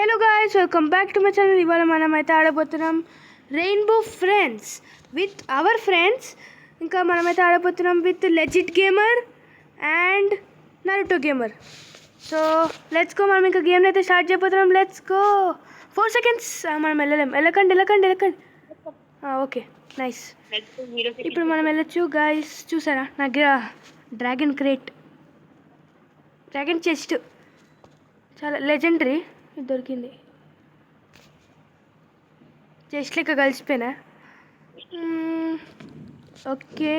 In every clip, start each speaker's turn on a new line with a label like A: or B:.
A: Hello guys, welcome back to my channel. ఇవాళ మనం అయితే ఆడబోతున్నాం rainbow friends with our friends. ఇంకా మనమైతే ఆడబోతున్నాం with legit gamer and Naruto gamer. So let's go. మనం ఇంకా గేమ్ని అయితే స్టార్ట్ చేయబోతున్నాం. Let's go. 4 seconds. మనం వెళ్ళకండి. Okay, nice. ఇప్పుడు మనం వెళ్ళొచ్చు గాయస్. చూసారా నా దగ్గర డ్రాగన్ క్రేట్, డ్రాగన్ చెస్ట్ చాలా లెజెండరీ దొరికింది. చెస్ట్ లెక్క కలిసిపోయినా. Okay,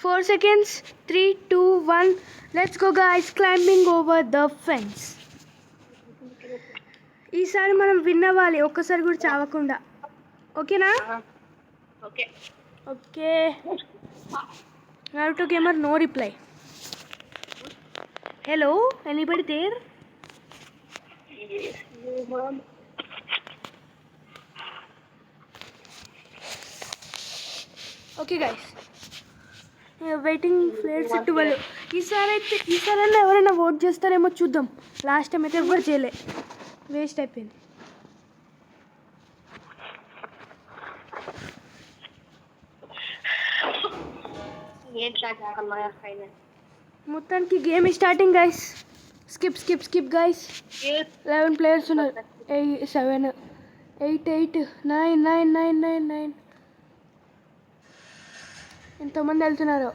A: 4 seconds. 3, 2, 1. Let's go guys, climbing over the fence. ఈసారి మనం విన్ అవ్వాలి, ఒక్కసారి కూడా చావకుండా. ఓకేనా? Okay. Naruto gamer no reply. Hello, anybody there? Okay guys, waiting flares 12. ఈసారైనా ఎవరైనా ఓట్ చేస్తారేమో చూద్దాం. లాస్ట్ టైం అయితే ఎవరు చేయలే, వేస్ట్ అయిపోయింది. మొత్తానికి game starting guys. Skip guys. 11 players ఉన్నారు. 7, 8, 9. ఎంతమంది వెళ్తున్నారు?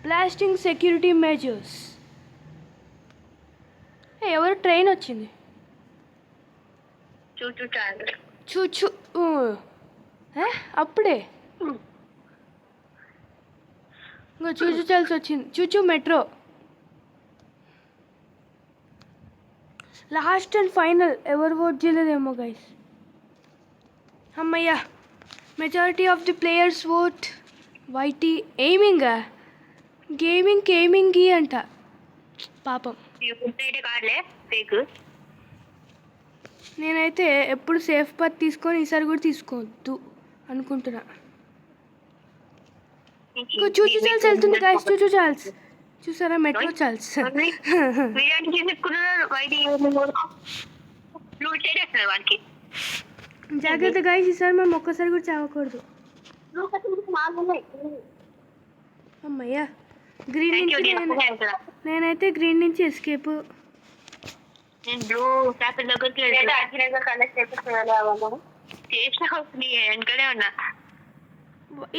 A: Blasting security measures. ఎవరు ట్రైన్ వచ్చింది? చూచు అప్పుడే ఇంకో చూచు చాల్సి వచ్చింది. చూచు మెట్రో. Last and final. ఎవరు ఓట్ చేయలేదేమో గైస్. అమ్మయ్యా, majority of the players vote వైటీ. గేమింగ్ అంట పాపం. నేనైతే ఎప్పుడు సేఫ్ పాత్ తీసుకొని ఈసారి కూడా తీసుకోవద్దు అనుకుంటున్నా. చూచు చాల్స్ వెళ్తుంది గాయస్. చూచు చాల్స్ చూసారా? Metro Charles. జాగ్రత్త గాయస్, ఈసారి మనం ఒక్కసారి కూడా చావకూడదు. అమ్మయ్యా, గ్రీన్ నుంచి నేనైతే గ్రీన్ నుంచి ఎస్కేప్.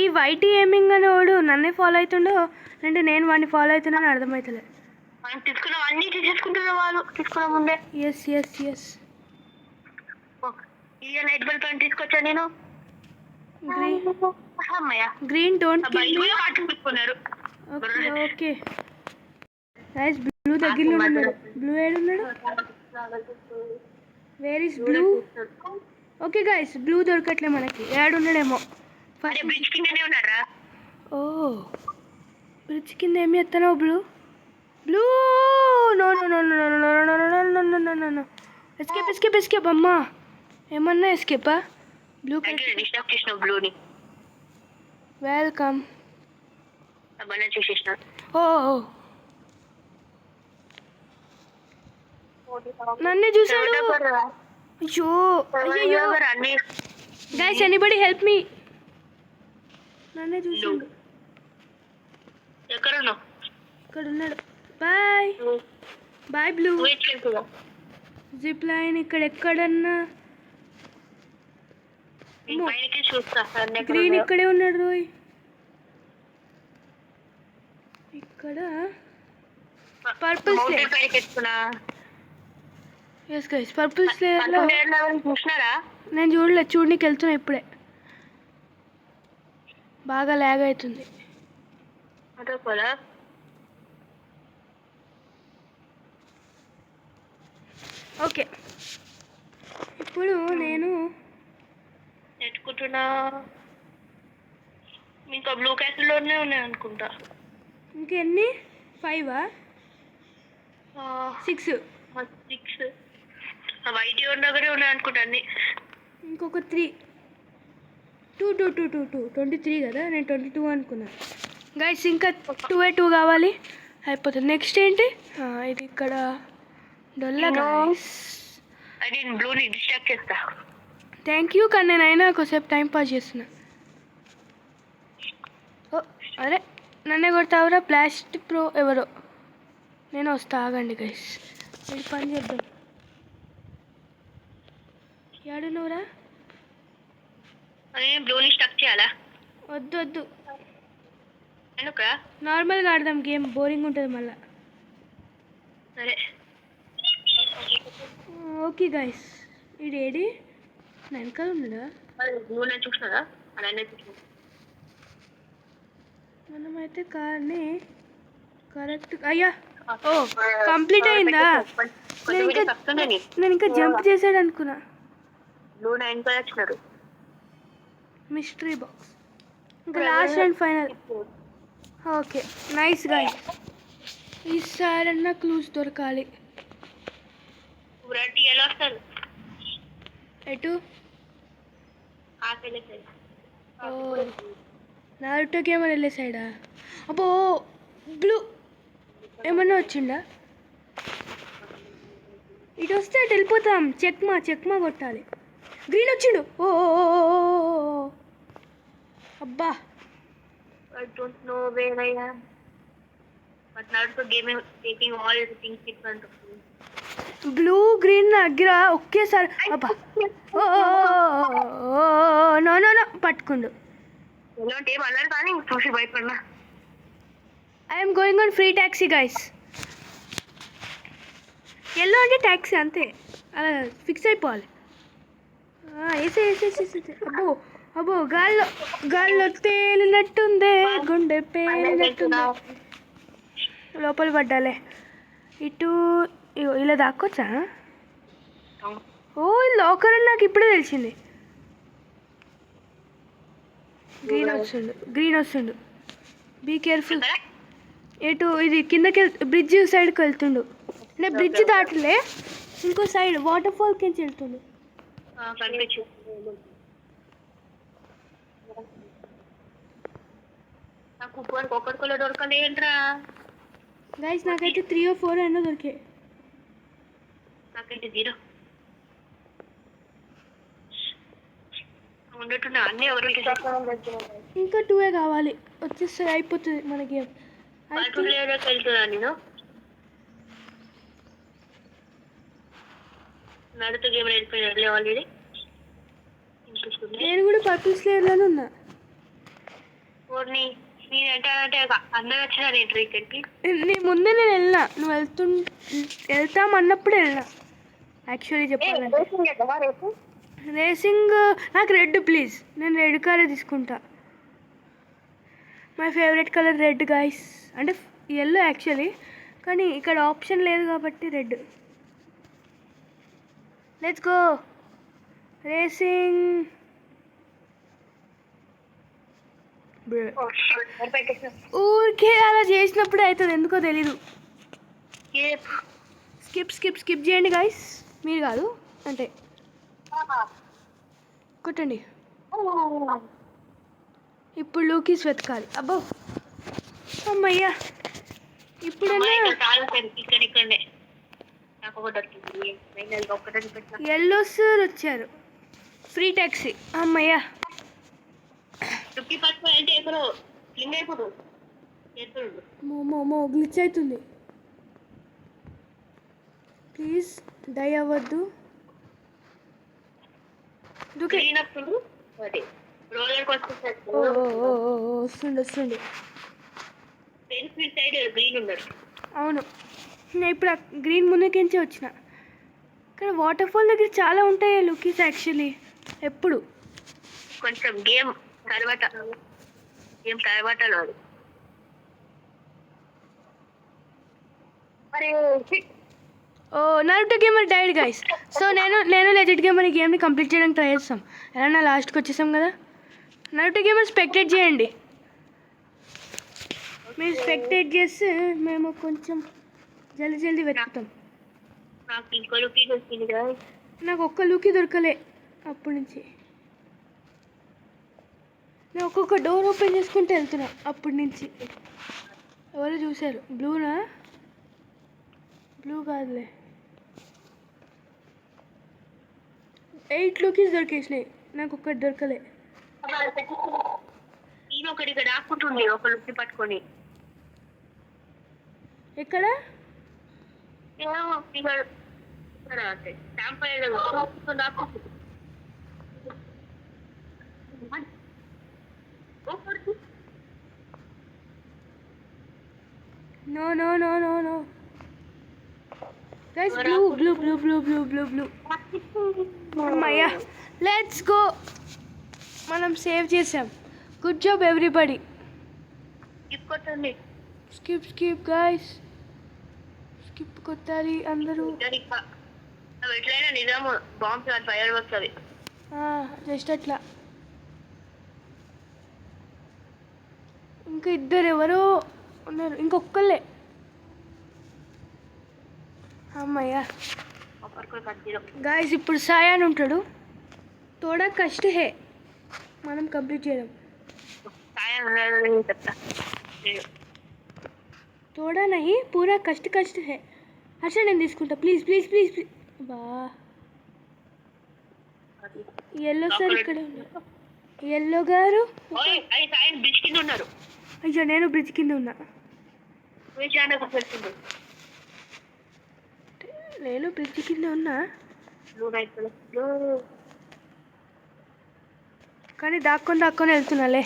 A: ఈ వైటీ ఏమింగ్ అని వాడు నన్నే ఫాలో అవుతుండో అంటే నేను వాడిని ఫాలో అవుతున్నాను అర్థమవుతలే. ఎస్
B: తీసుకొచ్చా నేను.
A: Green don't okay guys. Blue దగ్గరలో ఉన్నాడు. బ్లూ ఏడున్నాడు? Where is blue? Okay guys, blue దొరకట్లే మనకి. ఏడున్నాడేమో. ఓ, బ్రిడ్జ్ కింద ఏమి ఎత్తానో. Blue no. ఎస్కేప్. అమ్మా ఏమన్నా ఎస్కేపా? Blue welcome. ఓ నన్నే చూసాడు. అయ్యో గైస్, ఎనీబడి హెల్ప్ మీ. నన్నే చూసాడు. ఇక్కడ ఉన్నాడు. Bye blue. జిప్ లైన్ ఇక్కడ ఎక్కడన్నా. గ్రీన్ ఇక్కడే ఉన్నాడు రోయ్. ఇక్కడ పర్పుల్ ఎస్ గైస్, పర్పుల్ స్లేయర్లో నేను చూడలేదు. చూడడానికి వెళ్తున్నా ఇప్పుడే. బాగా లాగ్ అవుతుంది. ఓకే, ఇప్పుడు నేను
B: నెట్టుకుంటున్నా. ఇంకా బ్లూ క్యాసిల్లోనే ఉన్నాయి అనుకుంటా.
A: ఇంకెన్ని? 5, 6.
B: వైట్ దగ్గరే ఉన్నాయి అనుకుంటా అన్ని.
A: ఇంకొక 3. టూ 23 కదా, నేను 22 అనుకున్నా. గైస్ ఇంకా 2 కావాలి, అయిపోతుంది. నెక్స్ట్ ఏంటి? ఇది ఇక్కడ డొల్ల గైస్.
B: అది నేను బ్లూని డిస్ట్రాక్ట్ చేస్తా.
A: థ్యాంక్ యూ, కానీ నేను అయినా ఒకసేపు టైం పాస్ చేస్తున్నా. ఓ అరే, నన్నే కొడతావురా ప్లాస్టిక్ ప్రో ఎవరో. నేను వస్తా, ఆగండి గైస్, ఇది పని చేద్దాం. ఏడున్నవరా?
B: అదే బ్లూని స్టక్ చేయాలా?
A: వద్దు,
B: ఎందుకురా?
A: నార్మల్గా ఆడదాం గేమ్, బోరింగ్ ఉంటుంది మళ్ళా.
B: సరే
A: ఓకే గైస్, ఇది ఏడి నా వెనకాల ఉన్నాడా?
B: బ్లూని చూసినారా? అలానే చూసిన.
A: మనమైతే కార్ని కరెక్ట్. అయ్యా, ఓ కంప్లీట్ అయిందా? నేను ఇంకా జంప్ చేసాడు అనుకున్నా.
B: బ్లూ 9 కి వచ్చినారు.
A: మిస్టరీ బాక్స్, ఇంకా last and final. Okay nice guys, ఈసారన్నా క్లూస్ దొరకాలి.
B: రెడ్ ఎలా వస్తారు?
A: ఎటు?
B: ఆకలి సైడ్.
A: ఓ నారుటోకి ఏమైనా వెళ్ళే సైడా? అబ్బో బ్లూ ఏమన్నా వచ్చిందా? ఇటు వస్తే అటు వెళ్ళిపోతాం. చెక్మా కొట్టాలి. గ్రీన్ వచ్చిండు. ఓ అబ్బా,
B: I don't know where I am. But Naruto game is taking all the things in front of me.
A: Blue green దగ్గర ఒకేసారి. అబ్బా, ఓ నో పట్టుకుండు.
B: ఎలాంటి ఏం అన్నారు కానీ చూసి భయపడినా.
A: I'm going on free taxi guys. Yellow అంటే ట్యాక్సీ అంతే, అలా ఫిక్స్ అయిపోవాలి. వేసే. అబ్బో గాల్లో తేలినట్టుందే, గుండె పేలినట్టుందే. లోపల పడ్డాలే. ఇటు ఇలా దాక్కొచ్చా? ఓ లాకర్ అని నాకు ఇప్పుడే తెలిసింది. గ్రీన్ వస్తుండు, బీ కేర్ఫుల్. ఎటు? ఇది కిందకి బ్రిడ్జ్ సైడ్కి వెళ్తుండు. అంటే బ్రిడ్జ్ దాటలే, ఇంకో సైడ్ వాటర్ ఫాల్ కింద వెళ్తుండు.
B: నాకు ఒక్కడికొల్ల దొరకలేంట్రా.
A: గైస్ నాకైతే 3 or 4 అయినా దొరికాయి.
B: నాకైతే 0 ఉండేట్టున్నా. అన్నీ ఎవరు
A: ఇంకా 2 కావాలి, వచ్చేస్తే అయిపోతుంది మన గేమ్.
B: వెళ్తున్నా నేను. నడుతూ గేమ్ వెళ్ళిపోయినా ఆల్రెడీ.
A: నేను కూడా పర్పుల్ స్లేయర్లోనే ఉన్నా.
B: నేనంటే అందరూ వచ్చినా నేను ఇక్కడికి.
A: నీ ముందే నేను వెళ్ళినా, నువ్వు వెళ్తామన్నప్పుడే వెళ్ళినా. యాక్చువల్లీ చెప్పాలంటే రేసింగ్ నాకు రెడ్ ప్లీజ్, నేను రెడ్ కారే తీసుకుంటా. My favourite colour red guys. అంటే ఎల్లో యాక్చువల్లీ, కానీ ఇక్కడ ఆప్షన్ లేదు కాబట్టి రెడ్. Let's go racing. ఊరికే అలా చేసినప్పుడు అవుతుంది, ఎందుకో తెలీదు. స్కిప్ చేయండి గైస్, మీరు కాదు అంటే కొట్టండి. ఇప్పుడు లూకీస్ వెతకాలి. అబ్బో అమ్మయ్యా, ఇప్పుడన్నా ఎల్లో సార్ వచ్చారు. ఫ్రీ ట్యాక్సీ, అమ్మయ్యా. మో గ్లిచ్ అవుతుంది. ప్లీజ్ డై అవ్వద్దు. వస్తుండు. అవును, నేను ఇప్పుడు గ్రీన్ ముందుకించే వచ్చిన. కానీ వాటర్ ఫాల్ దగ్గర చాలా ఉంటాయి లుకీస్ యాక్చువల్లీ. ఎప్పుడు
B: కొంచెం గేమ్ తర్వాత
A: ఓ Naruto gamer died guys. So నేను లెజెండ్ గేమర్ ఈ గేమ్ని కంప్లీట్ చేయడానికి ట్రై చేస్తాం. ఎలా లాస్ట్కి వచ్చేసాం కదా. నారుటో గేమర్ స్పెక్టేట్ చేయండి. మీరు స్పెక్టేట్ చేస్తే మేము కొంచెం జల్దీ వెతుకుతాం. నాకు ఒక్క లుకీ దొరకలే అప్పటి నుంచి. నేను ఒక్కొక్క డోర్ ఓపెన్ చేసుకుంటూ వెళ్తున్నా అప్పటి నుంచి. ఎవరు చూశారు? బ్లూనా? బ్లూ కాదులే. 8 లోకీస్ దొరికేసినాయి, నాకు ఒక్కటి దొరకలే.
B: నేను ఒకటి ఇక్కడ ఆకుంటుంది ఒక లుక్కి పట్టుకొని.
A: ఎక్కడ? No no no no no guys, blue blue blue blue blue blue blue. అమ్మయ్యా, లెట్స్ గో. మనం సేవ్ చేసాం. Good job everybody.
B: కొట్టండి.
A: స్కిప్ స్కిప్ గైస్, స్కిప్ కొట్టాలి అందరూ.
B: ఎట్లయినా నిజాము బాంబ్స్ ఫైర్ వస్తుంది.
A: జస్ట్ అట్లా. ఇంకా ఇద్దరు ఎవరో ఉన్నారు, ఇంకొక్కళ్ళే. అమ్మయ్యా గాయస్, ఇప్పుడు సాయి అని ఉంటాడు. తోడా కష్ట హే మనం కంప్లీట్ చేయడం. తోడా నహి, పూరా కష్ట కష్ట హే. అచ్చా నేను తీసుకుంటా, ప్లీజ్ ప్లీజ్ ప్లీజ్ ప్లీజ్. బా ఎల్లో సార్ ఇక్కడ ఉన్నారు. ఎల్లో గారు, అయ్యో నేను బ్రిడ్జ్ కింద ఉన్నా. నేను బ్రిడ్జ్ కింద ఉన్నా కానీ దాక్కొని దాక్కొని వెళ్తున్నాలే.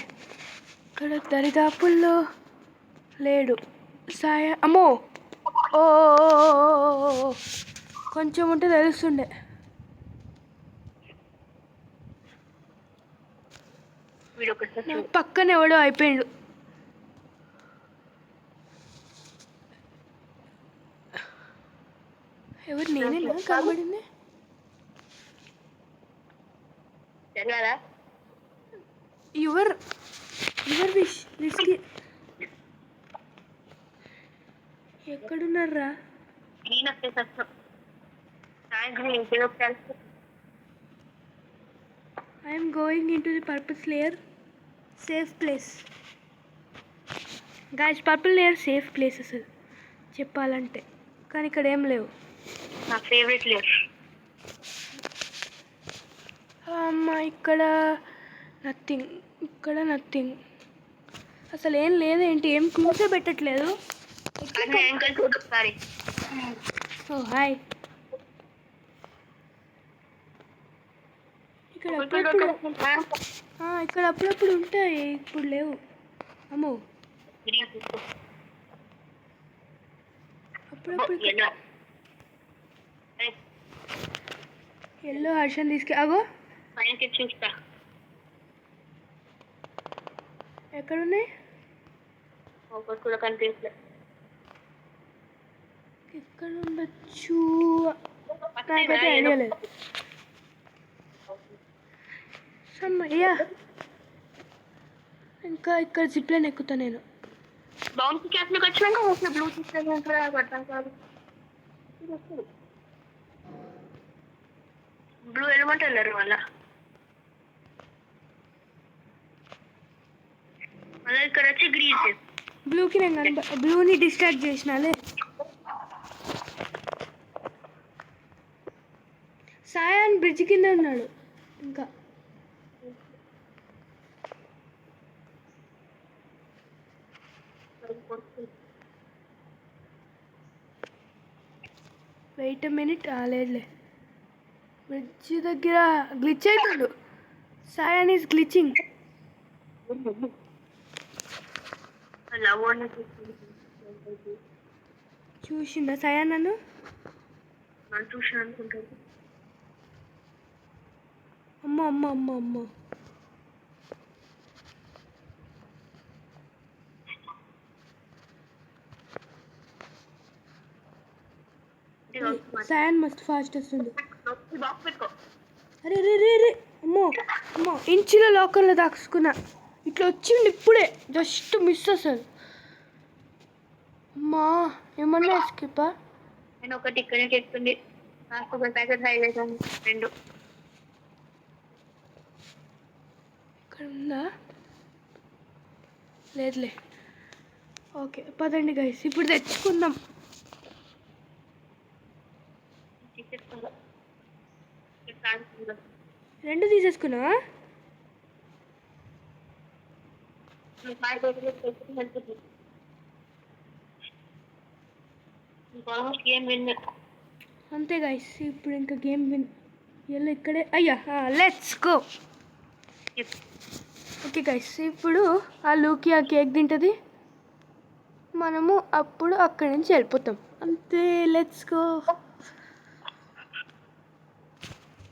A: ఇక్కడ దరిదాపుల్లో లేడు సాయ. అమ్మో, ఓ కొంచెం ఉంటే తెలుస్తుండే. పక్కన ఎవడో అయిపోయిండు. ఎవరు? నేనేనా కనబడింది? Your your wish risky. ఎక్కడున్నారా? I'm going in to the purple layer. Safe place guys, purple layer safe place అసలు చెప్పాలంటే. కానీ ఇక్కడ ఏం లేవు.
B: నా ఫేవరెట్ లేయర్.
A: అమ్మ, ఇక్కడ నథింగ్, ఇక్కడ నథింగ్, అసలు ఏం లేదేంటి? ఏం క్లూసే పెట్టట్లేదు. ఓ హాయ్. ఇక్కడ అప్పుడప్పుడు ఉంటాయి, ఇప్పుడు లేవు. అమ్మో, అప్పుడప్పుడు ఎల్లో హర్షన్ అగో
B: చూస్తా.
A: ఎక్కడున్నాయి?
B: కూడా కనిపించలేదు.
A: ఎక్కడ ఉండొచ్చు? నాకైతే ఐడియా లేదు. అయ్యా, ఇంకా ఇక్కడ జిప్ లైన్ ఎక్కుతా నేను.
B: బాంబ్ క్యాప్లోకి వచ్చినాక బ్లూ బ్లూ వెళ్ళమంటారు మళ్ళా. మళ్ళీ ఇక్కడ వచ్చి గ్రీన్.
A: బ్లూకి నేను బ్లూని డిస్ట్రాక్ట్ చేసినాలే. సాయాన్ బ్రిడ్జ్ కింద ఉన్నాడు ఇంకా. Wait minute. లేదులే, బ్రిడ్జ్ దగ్గర గ్లిచ్ అవుతాడు. Sayan is glitching. చూసిందా సాయాన్ నన్ను?
B: చూసిన అనుకుంటాను.
A: అమ్మో అమ్మో అమ్మో అమ్మో, సాయాన్ మస్తు ఫాస్ట్ వస్తుంది. అరే రే రే రే, అమ్మో అమ్మో, ఇంచుల లోకల్లో దాచుకున్నా. ఇట్లా వచ్చింది ఇప్పుడే, జస్ట్ మిస్ అసలు. అమ్మా, ఏమన్నా ఎస్కేపా?
B: నేను ఒకటి ఇక్కడే చెప్తుంది. నాకు ఒక ప్యాకెట్ ఫ్రై చేశాను, 2.
A: ఇక్కడ ఉందా? లేదులే. ఓకే పదండి గైస్, ఇప్పుడు తెచ్చుకుందాం. రెండు తీసేసుకున్నావా?
B: Almost game win.
A: అంతే గైస్, ఇప్పుడు ఇంకా గేమ్ విన్. ఎల్లు ఇక్కడే. అయ్యా, లెట్స్ గో. ఓకే గైస్, ఇప్పుడు ఆ లూకి ఆ కేక్ తింటుంది, మనము అప్పుడు అక్కడి నుంచి వెళ్ళిపోతాం. అంతే, లెట్స్ గో.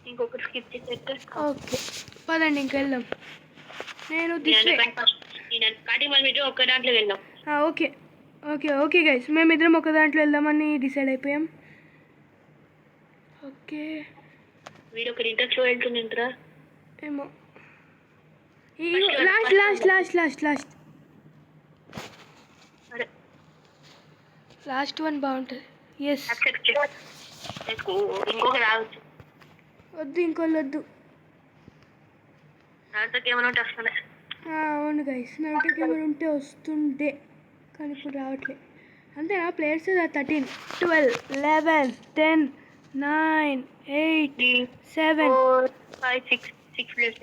B: ఇంకొకటి స్కిప్ చేసేస్తే
A: ఓకే పదండి ఇంక వెళ్దాం. నేను దిస్ వే.
B: ఒక దాంట్లో వెళ్దాం.
A: ఓకే ఓకే ఓకే గైస్, మేమిద్దరం ఒక దాంట్లో వెళ్దామని డిసైడ్ అయిపోయాం. ఓకే.
B: వీడు ఒకటి ఇంట్రెస్ట్లో వెళ్తుందింటరా.
A: ఏమో. Last last last last last
B: అరే
A: లాస్ట్ వన్ బాగుంటుంది. ఎస్.
B: ఇంకొక రావచ్చు.
A: వద్దు, ఇంకోళ్ళు వద్దు.
B: దాంట్లోకి ఏమైనా ఉంటే వస్తుంది.
A: అవును గైస్, నాటకి ఏమైనా ఉంటే వస్తుండే, కానీ ఇప్పుడు రావట్లే. అంతేనా? Players 13, 12, 11, 10, 9, 8, 7.
B: 4, 5, 6 place.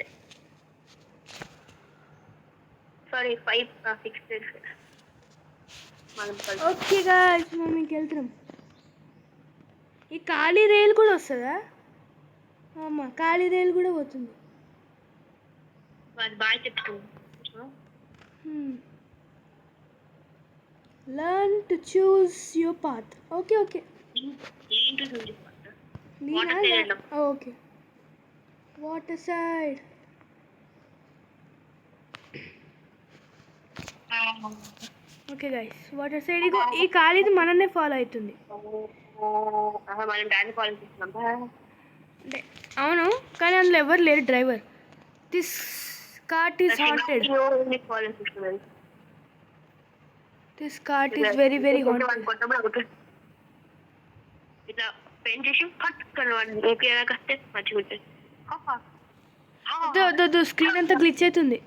B: Sorry 5, 6 place.
A: Okay guys, మనం ఇంకెళ్తున్నాం. ఈ ఖాళీ రైలు కూడా వస్తుందా? అమ్మ, ఖాళీ రైలు కూడా పోతుంది.
B: బాగా చెప్తుంది.
A: Learn to choose your path. Okay okay. Okay, water side. Okay guys, water side. ఇగో ఈ ఖాళీది మననే ఫాలో అవుతుంది.
B: మనం దాన్ని ఫాలో చేస్తున్నాం.
A: అంటే అవును, కానీ అందులో ఎవరు లేరు driver. This cart is haunted. This cart is very very haunted.
B: ఇట్లా పెన్ చేసి పట్టుకొని ఓకే కస్తే మంచిగా ఉంటుంది.
A: వద్దు, స్క్రీన్ అంతా గ్లిచ్ అవుతుంది.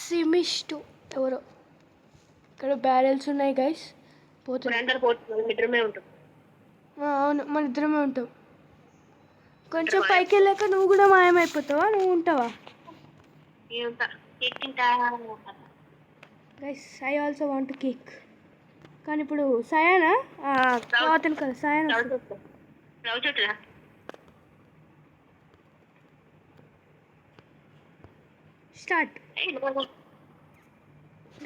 A: సిమిస్టు ఎవరో. ఇక్కడ బ్యారెల్స్ ఉన్నాయి గైస్. అవును, మన ఇద్దరమే ఉంటాం. కొంచెం పైకి వెళ్ళాక నువ్వు కూడా మాయమైపోతావా? నువ్వు ఉంటావా? Guys, I also want cake. కానీ ఇప్పుడు సయానా అతను కదా, సయానా. Start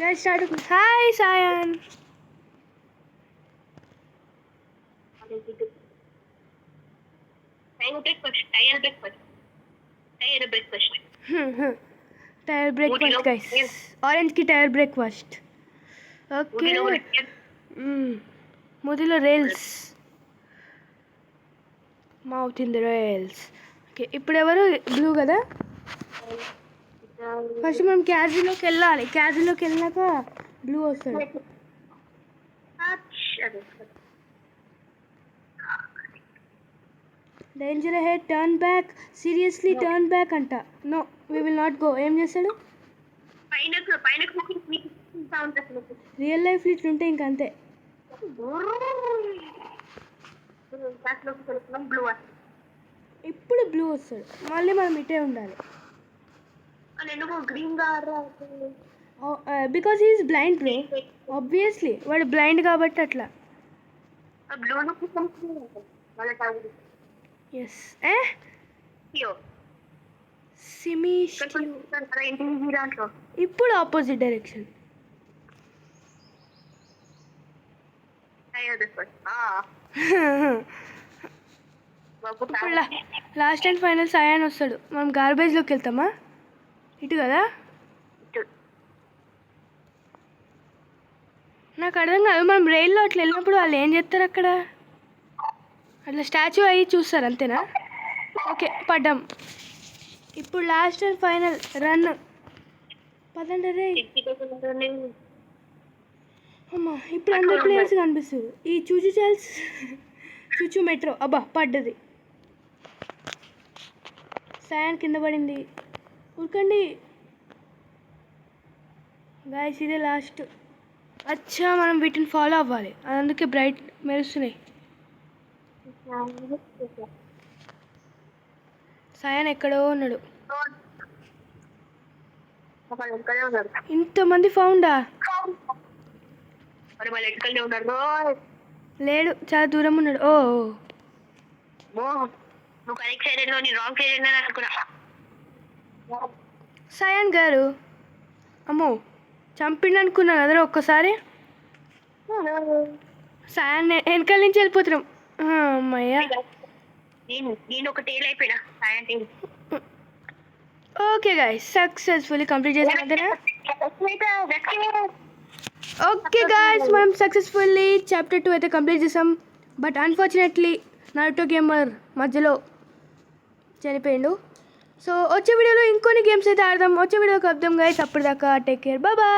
A: guys, start. హాయ్ సయాన్. టైర్ బ్రేక్ఫాస్ట్ గైస్, ఆరెంజ్ కి టైర్ బ్రేక్ఫాస్ట్. ఓకే. ముదిలో rails, mouth in the rails. Okay, ఇప్పుడు ఎవరు? బ్లూ కదా. ఫస్ట్ మనం క్యాజిలోకి వెళ్ళాలి. క్యాజిలోకి వెళ్ళాక బ్లూ వస్తాడు. Danger ahead, turn back. Seriously turn back అంట. No, we will not go. ఏం చేస్తాడు? రియల్ లైఫ్లో ఇట్లుంటే ఇంకంతే. ఇప్పుడు బ్లూ వస్తాడు, మళ్ళీ మనం ఇటే ఉండాలి. Because he's blind bro. Obviously వాడు బ్లైండ్ కాబట్టి అట్లా. ఎస్. ఇప్పుడు ఆపోజిట్ డైరెక్షన్. ఇప్పుడు లాస్ట్ అండ్ ఫైనల్ సయాన్ వస్తాడు. మనం గార్బేజ్లోకి వెళ్తామా? ఇటు కదా. నాకు అర్థం కాదు, మనం రైల్లో అట్లా వెళ్ళినప్పుడు వాళ్ళు ఏం చేస్తారు అక్కడ? అట్లా స్టాచ్యూ అయ్యి చూస్తారు అంతేనా? ఓకే, పడ్డాం. ఇప్పుడు లాస్ట్ అండ్ ఫైనల్ రన్. పదండి రే. అమ్మా, ఇప్పుడు అందరు ప్లేయర్స్ కనిపిస్తారు. ఈ చూచు చాల్స్, చూచు మెట్రో. అబ్బా, పడ్డది. ఫ్యాన్ కింద పడింది. ఉరకండి గాయస్, ఇదే లాస్ట్. అచ్చా, మనం వీటిని ఫాలో అవ్వాలి, అందుకే బ్రైట్ మెరుస్తున్నాయి. సాయన్ ఎక్కడో ఉన్నాడు.
B: ఎక్కడే ఉన్నారు.
A: ఇంతమంది ఫౌండా?
B: మరి వాళ్ళు ఎక్కడే ఉన్నారు.
A: లేడు, చాలా దూరం ఉన్నాడు. ఓ
B: నువ్వు కరెక్ట్ సైడ్ లో నీ రాంగ్ సైడ్ అని అనుకున్నా.
A: సాయన్ గారు, అమ్మో చంపిండు అనుకున్నాను అదే ఒక్కసారి. సాయన్ వెనకాల నుంచి వెళ్ళిపోతున్నాం. అమ్మయ్యా.
B: నేను ఒక టేల్ అయిపోయినా.
A: ఓకే గాయస్, సక్సెస్ఫుల్లీ కంప్లీట్ చేసిన. ఓకే గాయస్, మనం సక్సెస్ఫుల్లీ చాప్టర్ 2 అయితే కంప్లీట్ చేసాం. బట్ అన్ఫార్చునేట్లీ నారుటో గేమర్ మధ్యలో చనిపోయిండు. సో వచ్చే వీడియోలో ఇంకొన్ని గేమ్స్ అయితే ఆడదాం. వచ్చే వీడియోకి వద్దాం గాయస్. అప్పటిదాకా టేక్ కేర్, బాయ్ బాయ్.